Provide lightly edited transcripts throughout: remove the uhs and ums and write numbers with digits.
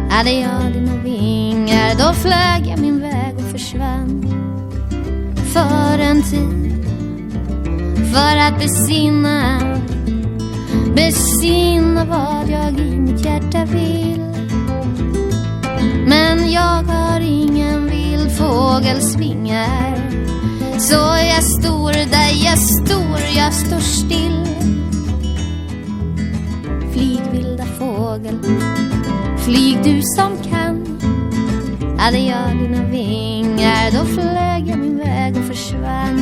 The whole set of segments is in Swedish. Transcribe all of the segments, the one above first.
Hade jag dina vingar, då flög jag min väg och försvann. För en tid, för att besinna vad jag i mitt hjärta vill. Men jag har ingen vild fågelsvingar, så jag står där jag står still. Flyg vilda fågel, flyg du som kan. Hade jag dina vingar, då flög jag min väg och försvann.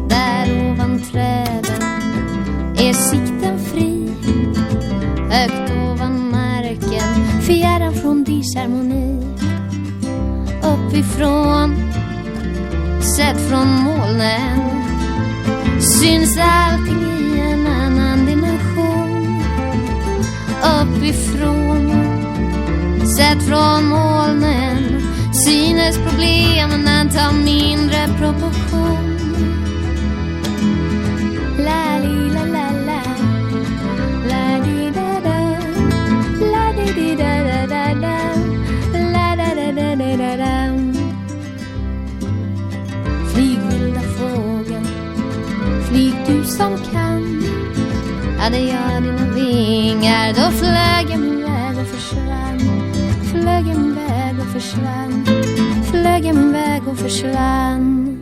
Där ovan träden är sikten fri, högt ovan marken, fjärran från disharmoni. Uppifrån, sett från molnen, syns allting i en annan dimension. Uppifrån, sett från molnen, synes problemen anta mindre proportion. La li la la la, la di da da, la di di da da da da, la da da da da da da. Flyg vilda fågel, flyg du som kan. Hade jag dina vingar, då flög jag min väg och försvann. Flög jag min väg och försvann. Flög jag min väg och försvann.